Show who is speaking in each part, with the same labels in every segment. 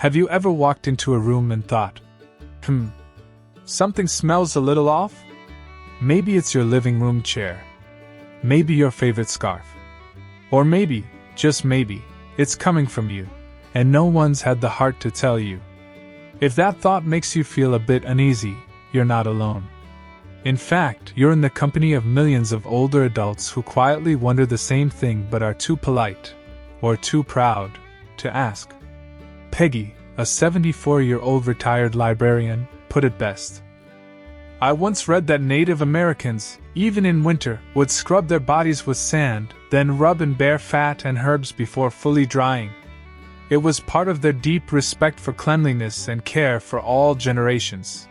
Speaker 1: Have you ever walked into a room and thought, something smells a little off? Maybe it's your living room chair. Maybe your favorite scarf. Or maybe, just maybe, it's coming from you, and no one's had the heart to tell you. If that thought makes you feel a bit uneasy, you're not alone. In fact, you're in the company of millions of older adults who quietly wonder the same thing but are too polite, or too proud, to ask. Peggy, a 74-year-old retired librarian, put it best. I once read that Native Americans, even in winter, would scrub their bodies with sand, then rub in bear fat and herbs before fully drying. It was part of their deep respect for cleanliness and care for all generations.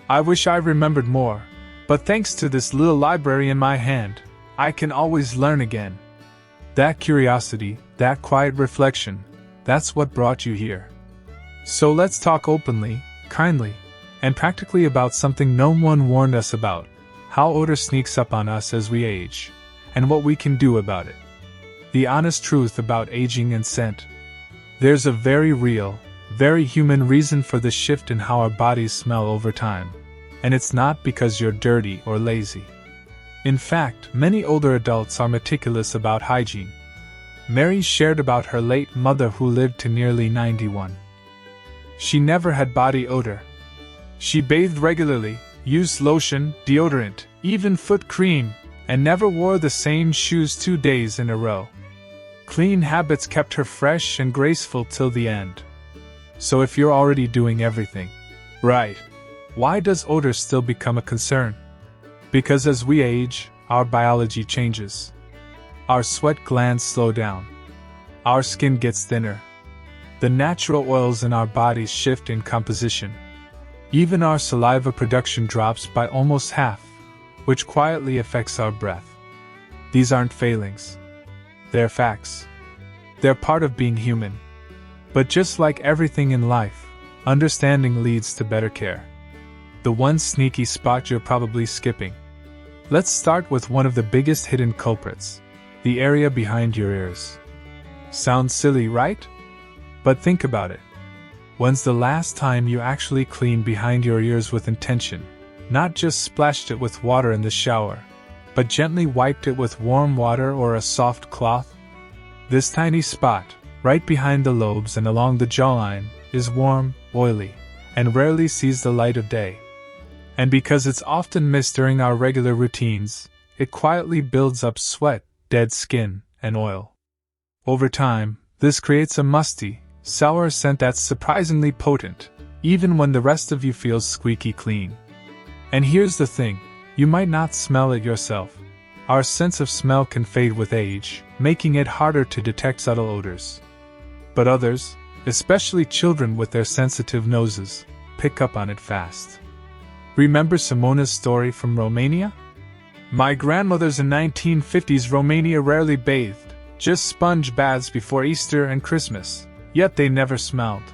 Speaker 1: I wish I remembered more, but thanks to this little library in my hand, I can always learn again. That curiosity, that quiet reflection, that's what brought you here. So let's talk openly, kindly, and practically about something no one warned us about: how odor sneaks up on us as we age, and what we can do about it. The honest truth about aging and scent. There's a very real, very human reason for the shift in how our bodies smell over time, and it's not because you're dirty or lazy. In fact, many older adults are meticulous about hygiene. Mary shared about her late mother who lived to nearly 91. She never had body odor. She bathed regularly, used lotion, deodorant, even foot cream, and never wore the same shoes 2 days in a row. Clean habits kept her fresh and graceful till the end. So if you're already doing everything right, why does odor still become a concern? Because as we age, our biology changes. Our sweat glands slow down. Our skin gets thinner. The natural oils in our bodies shift in composition. Even our saliva production drops by almost half, which quietly affects our breath. These aren't failings. They're facts. They're part of being human. But just like everything in life, understanding leads to better care. The one sneaky spot you're probably skipping. Let's start with one of the biggest hidden culprits: the area behind your ears. Sounds silly, right? But think about it. When's the last time you actually cleaned behind your ears with intention? Not just splashed it with water in the shower, but gently wiped it with warm water or a soft cloth? This tiny spot, right behind the lobes and along the jawline, is warm, oily, and rarely sees the light of day. And because it's often missed during our regular routines, it quietly builds up sweat, dead skin, and oil. Over time, this creates a musty, sour scent that's surprisingly potent, even when the rest of you feels squeaky clean. And here's the thing, you might not smell it yourself. Our sense of smell can fade with age, making it harder to detect subtle odors. But others, especially children with their sensitive noses, pick up on it fast. Remember Simona's story from Romania? My grandmother's in 1950s Romania rarely bathed, just sponge baths before Easter and Christmas, yet they never smelled.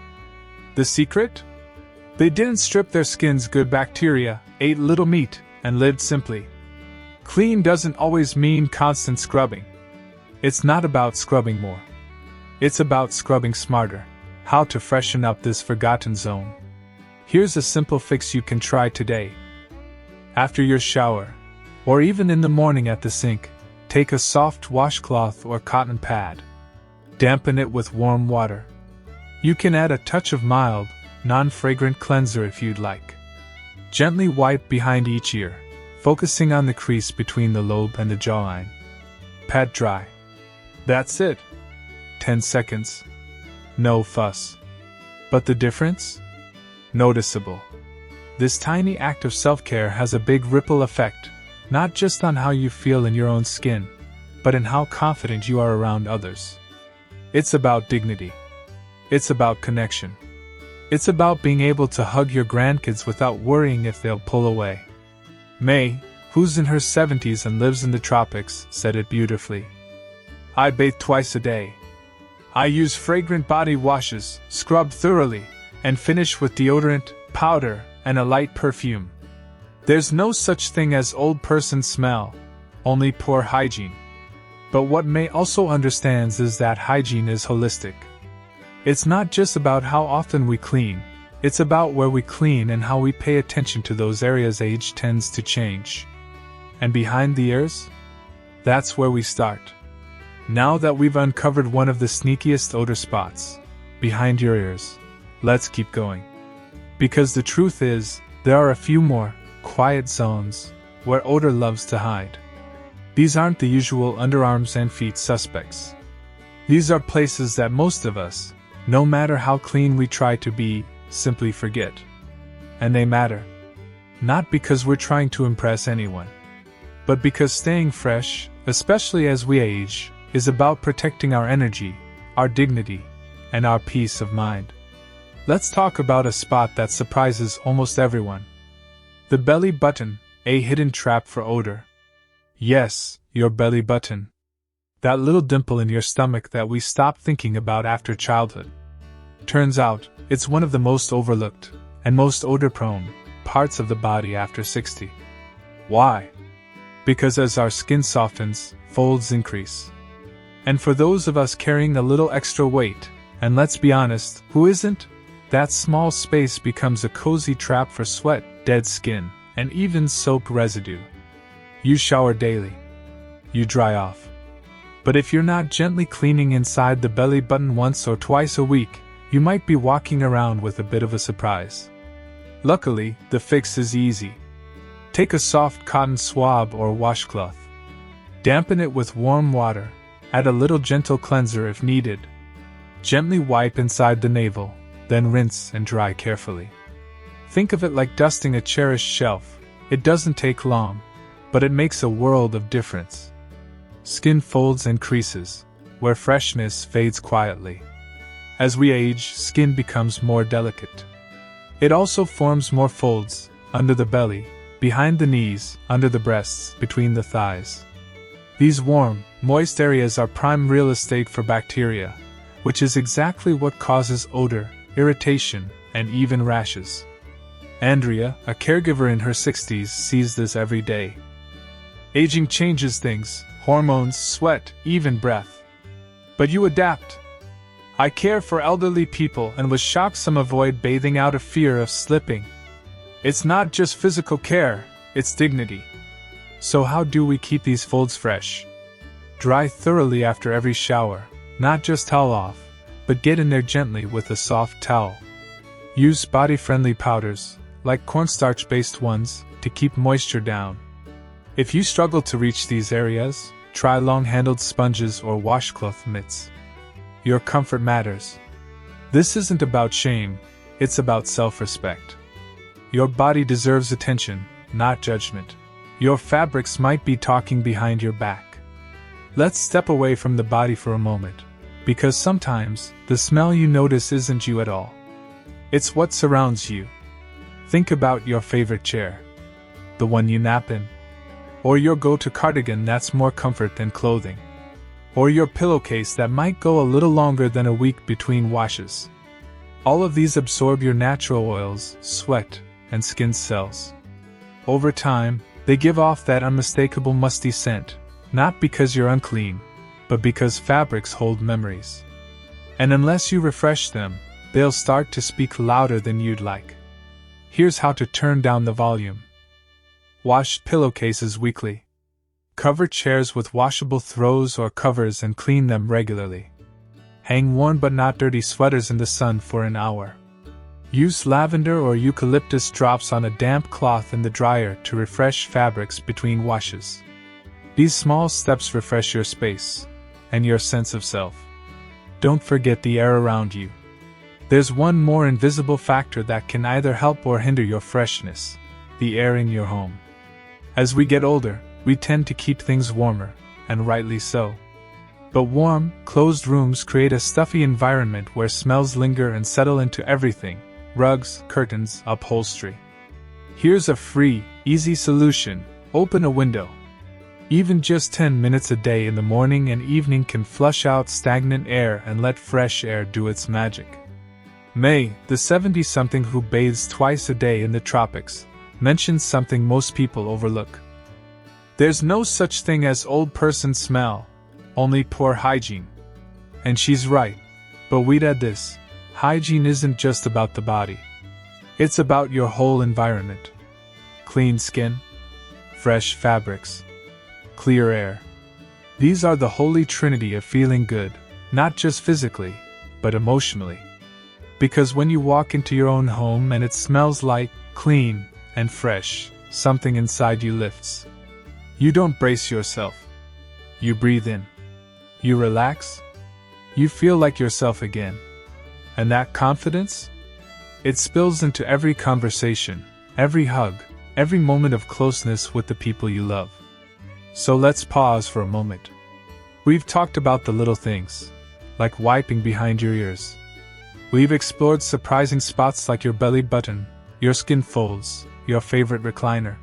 Speaker 1: The secret? They didn't strip their skin's good bacteria, ate little meat, and lived simply. Clean doesn't always mean constant scrubbing. It's not about scrubbing more. It's about scrubbing smarter. How to freshen up this forgotten zone. Here's a simple fix you can try today. After your shower, or even in the morning at the sink, take a soft washcloth or cotton pad. Dampen it with warm water. You can add a touch of mild, non-fragrant cleanser if you'd like. Gently wipe behind each ear, focusing on the crease between the lobe and the jawline. Pat dry. That's it. 10 seconds. No fuss. But the difference? Noticeable. This tiny act of self-care has a big ripple effect, not just on how you feel in your own skin, but in how confident you are around others. It's about dignity. It's about connection. It's about being able to hug your grandkids without worrying if they'll pull away. May, who's in her 70s and lives in the tropics, said it beautifully. I bathe twice a day. I use fragrant body washes, scrub thoroughly, and finish with deodorant, powder, and a light perfume. There's no such thing as old person smell, only poor hygiene. But what May also understands is that hygiene is holistic. It's not just about how often we clean, it's about where we clean and how we pay attention to those areas. Age tends to change. And behind the ears? That's where we start. Now that we've uncovered one of the sneakiest odor spots, behind your ears, let's keep going. Because the truth is, there are a few more quiet zones where odor loves to hide. These aren't the usual underarms and feet suspects. These are places that most of us, no matter how clean we try to be, simply forget. And they matter. Not because we're trying to impress anyone, but because staying fresh, especially as we age, is about protecting our energy, our dignity, and our peace of mind. Let's talk about a spot that surprises almost everyone. The belly button, a hidden trap for odor. Yes, your belly button. That little dimple in your stomach that we stop thinking about after childhood. Turns out, it's one of the most overlooked, and most odor-prone, parts of the body after 60. Why? Because as our skin softens, folds increase. And for those of us carrying a little extra weight, and let's be honest, who isn't? That small space becomes a cozy trap for sweat, dead skin, and even soap residue. You shower daily. You dry off. But if you're not gently cleaning inside the belly button once or twice a week, you might be walking around with a bit of a surprise. Luckily, the fix is easy. Take a soft cotton swab or washcloth. Dampen it with warm water. Add a little gentle cleanser if needed. Gently wipe inside the navel, then rinse and dry carefully. Think of it like dusting a cherished shelf. It doesn't take long, but it makes a world of difference. Skin folds and creases, where freshness fades quietly. As we age, skin becomes more delicate. It also forms more folds, under the belly, behind the knees, under the breasts, between the thighs. These warm, moist areas are prime real estate for bacteria, which is exactly what causes odor, irritation, and even rashes. Andrea, a caregiver in her 60s, sees this every day. Aging changes things, hormones, sweat, even breath. But you adapt. I care for elderly people and was shocked some avoid bathing out of fear of slipping. It's not just physical care, it's dignity. So how do we keep these folds fresh? Dry thoroughly after every shower, not just towel off, but get in there gently with a soft towel. Use body-friendly powders, like cornstarch-based ones, to keep moisture down. If you struggle to reach these areas, try long-handled sponges or washcloth mitts. Your comfort matters. This isn't about shame, it's about self-respect. Your body deserves attention, not judgment. Your fabrics might be talking behind your back. Let's step away from the body for a moment, because sometimes the smell you notice isn't you at all. It's what surrounds you. Think about your favorite chair, the one you nap in, or your go-to cardigan that's more comfort than clothing, or your pillowcase that might go a little longer than a week between washes. All of these absorb your natural oils, sweat, and skin cells. Over time, they give off that unmistakable musty scent, not because you're unclean, but because fabrics hold memories. And unless you refresh them, they'll start to speak louder than you'd like. Here's how to turn down the volume. Wash pillowcases weekly. Cover chairs with washable throws or covers and clean them regularly. Hang worn but not dirty sweaters in the sun for an hour. Use lavender or eucalyptus drops on a damp cloth in the dryer to refresh fabrics between washes. These small steps refresh your space and your sense of self. Don't forget the air around you. There's one more invisible factor that can either help or hinder your freshness: the air in your home. As we get older, we tend to keep things warmer, and rightly so. But warm, closed rooms create a stuffy environment where smells linger and settle into everything: rugs, curtains, upholstery. Here's a free, easy solution: open a window. Even just 10 minutes a day in the morning and evening can flush out stagnant air and let fresh air do its magic. May, the 70-something who bathes twice a day in the tropics, mentions something most people overlook. There's no such thing as old person smell, only poor hygiene. And she's right, but we'd add this: hygiene isn't just about the body. It's about your whole environment. Clean skin, fresh fabrics, clear air. These are the holy trinity of feeling good, not just physically, but emotionally. Because when you walk into your own home and it smells light, clean, and fresh, something inside you lifts. You don't brace yourself. You breathe in. You relax. You feel like yourself again. And that confidence? It spills into every conversation, every hug, every moment of closeness with the people you love. So let's pause for a moment. We've talked about the little things, like wiping behind your ears. We've explored surprising spots like your belly button, your skin folds, your favorite recliner.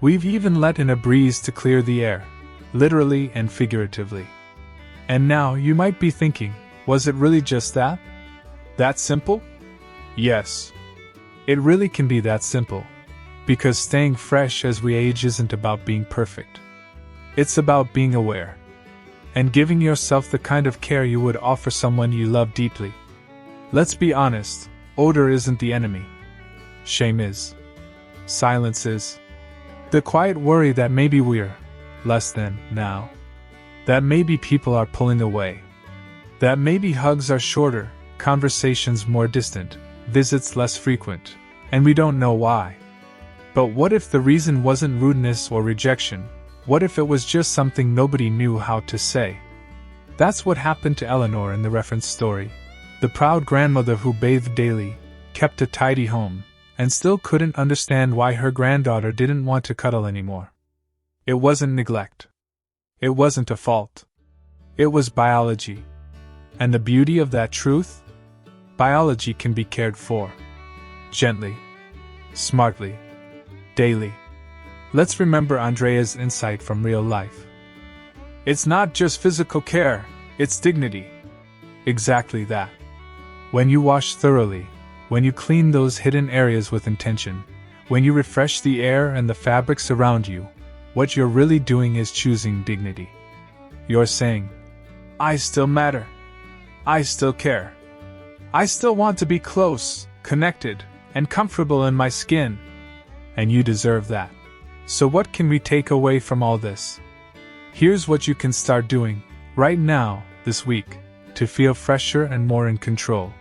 Speaker 1: We've even let in a breeze to clear the air, literally and figuratively. And now you might be thinking, was it really just that? That simple? Yes. It really can be that simple. Because staying fresh as we age isn't about being perfect. It's about being aware. And giving yourself the kind of care you would offer someone you love deeply. Let's be honest, odor isn't the enemy. Shame is. Silence is. The quiet worry that maybe we're less than now. That maybe people are pulling away. That maybe hugs are shorter, conversations more distant, visits less frequent, and we don't know why. But what if the reason wasn't rudeness or rejection? What if it was just something nobody knew how to say? That's what happened to Eleanor in the reference story. The proud grandmother who bathed daily, kept a tidy home, and still couldn't understand why her granddaughter didn't want to cuddle anymore. It wasn't neglect. It wasn't a fault. It was biology. And the beauty of that truth? Biology can be cared for. Gently. Smartly. Daily. Let's remember Andrea's insight from real life. It's not just physical care, it's dignity. Exactly that. When you wash thoroughly, when you clean those hidden areas with intention, when you refresh the air and the fabrics around you, what you're really doing is choosing dignity. You're saying, I still matter. I still care. I still want to be close, connected, and comfortable in my skin. And you deserve that. So what can we take away from all this? Here's what you can start doing, right now, this week, to feel fresher and more in control.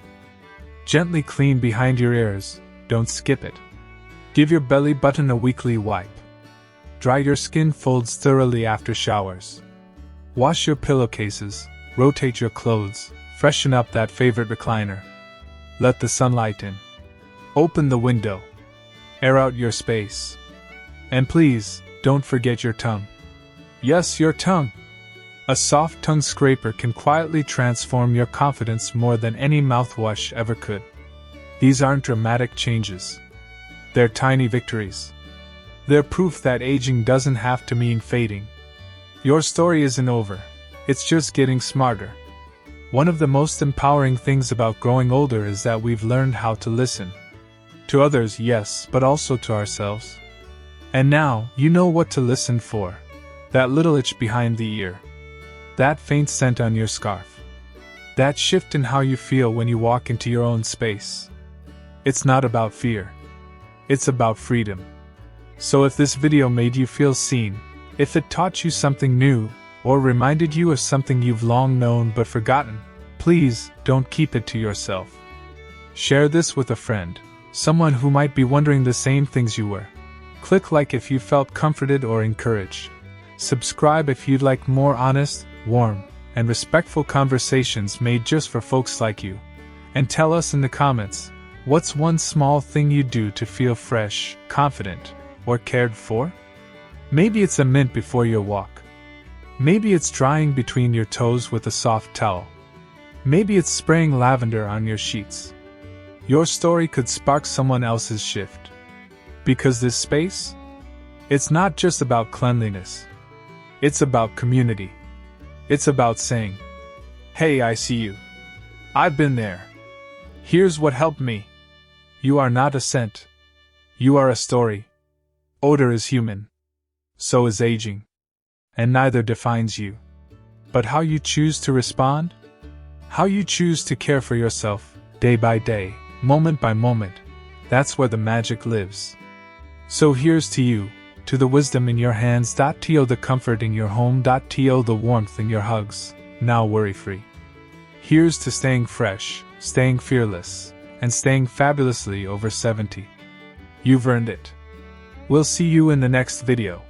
Speaker 1: Gently clean behind your ears, don't skip it. Give your belly button a weekly wipe. Dry your skin folds thoroughly after showers. Wash your pillowcases, rotate your clothes, freshen up that favorite recliner. Let the sunlight in. Open the window. Air out your space. And please, don't forget your tongue. Yes, your tongue. A soft tongue scraper can quietly transform your confidence more than any mouthwash ever could. These aren't dramatic changes. They're tiny victories. They're proof that aging doesn't have to mean fading. Your story isn't over. It's just getting smarter. One of the most empowering things about growing older is that we've learned how to listen. To others, yes, but also to ourselves. And now, you know what to listen for. That little itch behind the ear. That faint scent on your scarf. That shift in how you feel when you walk into your own space. It's not about fear. It's about freedom. So if this video made you feel seen, if it taught you something new, or reminded you of something you've long known but forgotten, please don't keep it to yourself. Share this with a friend, someone who might be wondering the same things you were. Click like if you felt comforted or encouraged. Subscribe if you'd like more honest, warm, and respectful conversations made just for folks like you. And tell us in the comments, what's one small thing you do to feel fresh, confident, or cared for? Maybe it's a mint before your walk. Maybe it's drying between your toes with a soft towel. Maybe it's spraying lavender on your sheets. Your story could spark someone else's shift. Because this space? It's not just about cleanliness. It's about community. It's about saying, hey, I see you. I've been there. Here's what helped me. You are not a scent. You are a story. Odor is human. So is aging. And neither defines you. But how you choose to respond? How you choose to care for yourself, day by day, moment by moment. That's where the magic lives. So here's to you, to the wisdom in your hands. To the comfort in your home. To the warmth in your hugs, now worry-free. Here's to staying fresh, staying fearless, and staying fabulously over 70. You've earned it. We'll see you in the next video.